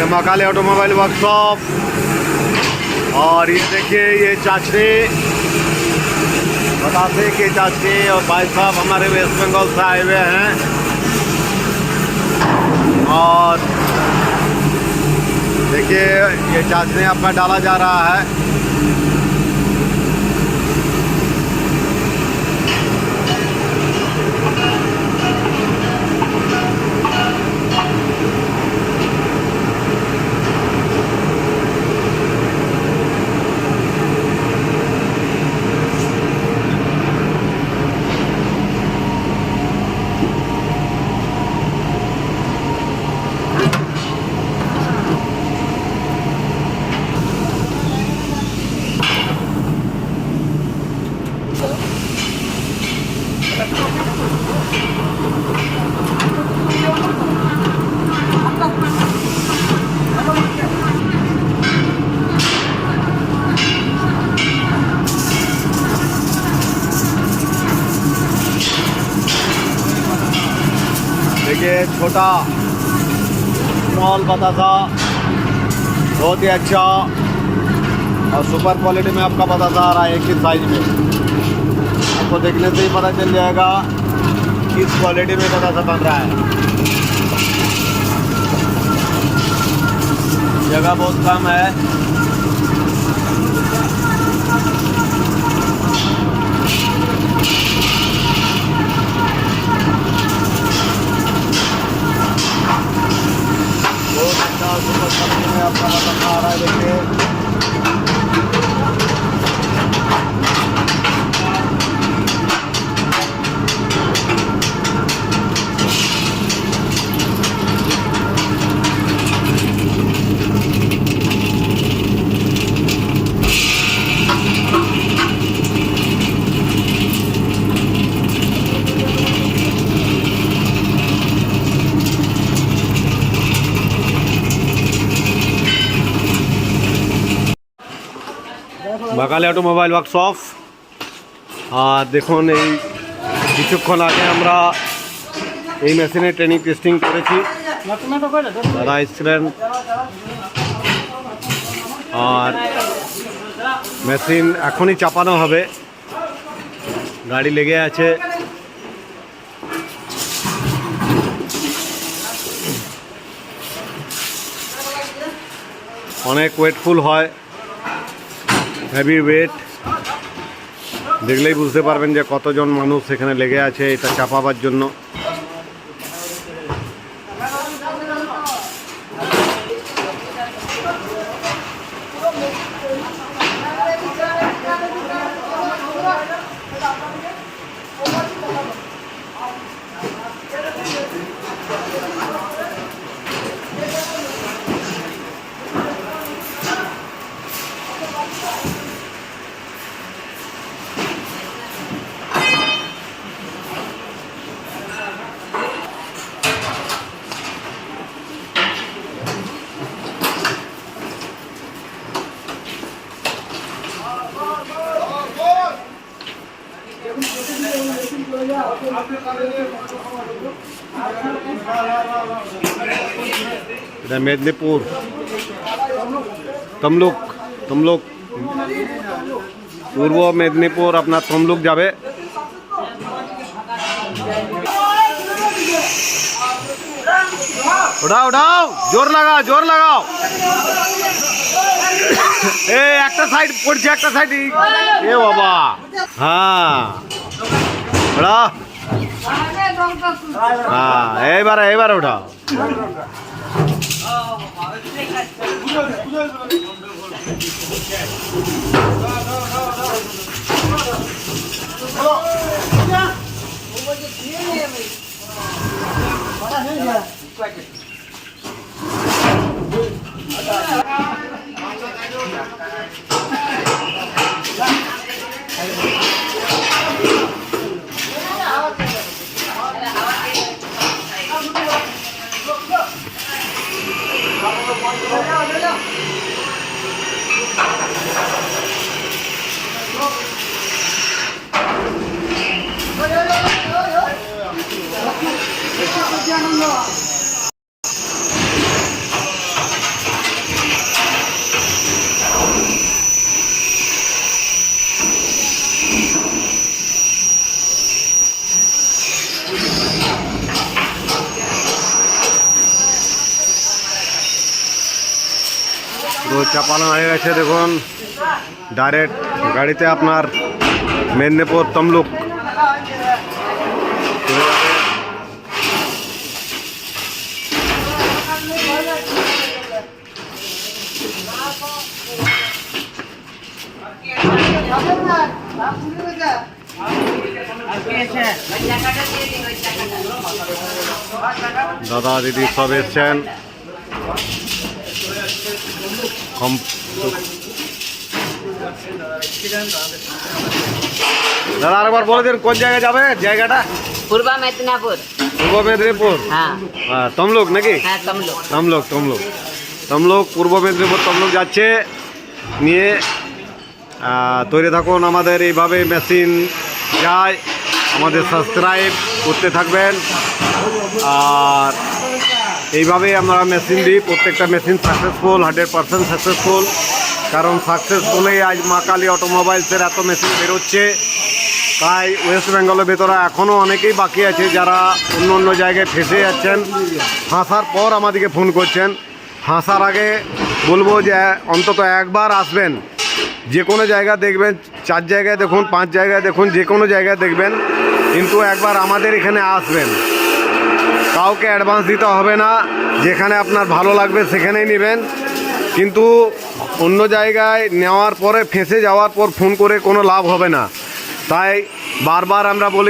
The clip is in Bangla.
Mahakali automobile workshop. और ये देखिए ये चाचनी बताते कि चाचनी और भाई साहब हमारे वेस्ट बंगाल से आए हुए हैं और देखिए ये चाचनी आपका डाला जा रहा है। देखिए छोटा स्मॉल बतासा बहुत ही अच्छा और सुपर क्वालिटी में आपका बतासा आ रहा है। एक ही साइज में आपको देखने से ही पता चल जाएगा किस क्वालिटी में बतासा बन रहा है। जगह बहुत कम है। बहुत अच्छा सुपर क्वालिटी में आपका बतासा आ रहा है। देखिए বাকালি অটোমোবাইল ওয়ার্কশপ। আর দেখুন এই কিছুক্ষণ আগে আমরা এই মেশিনে ট্রেনিং টেস্টিং করেছি, দাদা এসেছিলেন। আর মেশিন এখনই চাপানো হবে, গাড়ি লেগে আছে। অনেক ওয়েটফুল হয়, হেভি ওয়েট। দেখলেই বুঝতে পারবেন যে কতজন মানুষ এখানে লেগে আছে এটা চাপাবার জন্য। এটা মেদিনীপুর তমলুক পূর্ব মেদিনীপুর আপনার তমলুক যাবে। উঠাও জোর লাগাও। এই একটা সাইড পড়ছে, একটা সাইড। এ বাবা, হ্যাঁ এইবারে উঠাও। চাপানো হয়ে গেছে দেখুন, ডাইরেক্ট গাড়িতে আপনার মেদিনীপুর তমলুক। দাদা দিদি সব এসছেন। দাদা আরেকবার বলে দিন কোন জায়গায় যাবে, জায়গাটা? পূর্ব মেদিনীপুর। পূর্ব মেদিনীপুর, হ্যাঁ তমলুক নাকি? হ্যাঁ তমলুক। তমলুক তমলুক তমলুক পূর্ব মেদিনীপুর তমলুক যাচ্ছে। নিয়ে তৈরি থাকুন, আমাদের এইভাবে মেশিন যায়, আমাদের সাবস্ক্রাইব করতে থাকবেন। আর এইভাবেই আমরা মেশিন দিই, প্রত্যেকটা মেশিন সাকসেসফুল, 100% সাকসেসফুল। কারণ সাকসেসফুলেই আজ মা কালী অটোমোবাইলসের এত মেশিন বেরোচ্ছে। তাই ওয়েস্ট বেঙ্গলের ভেতরে এখনও অনেকেই বাকি আছে যারা অন্য অন্য জায়গায় ফেসে যাচ্ছেন। ফাঁসার পর আমাদেরকে ফোন করছেন। ফাঁসার আগে বলবো যে অন্তত একবার আসবেন, যে কোনো জায়গা দেখবেন, 4 জায়গায় দেখুন, 5 জায়গায় দেখুন, যে কোনো জায়গায় দেখবেন, কিন্তু একবার আমাদের এখানে আসবেন। কাউকে অ্যাডভান্স দিতে হবে না, যেখানে আপনার ভালো লাগবে সেখানেই নেবেন। কিন্তু অন্য জায়গায় নেওয়ার পরে ফেঁসে যাওয়ার পর ফোন করে কোনো লাভ হবে না। তাই বারবার আমরা বলি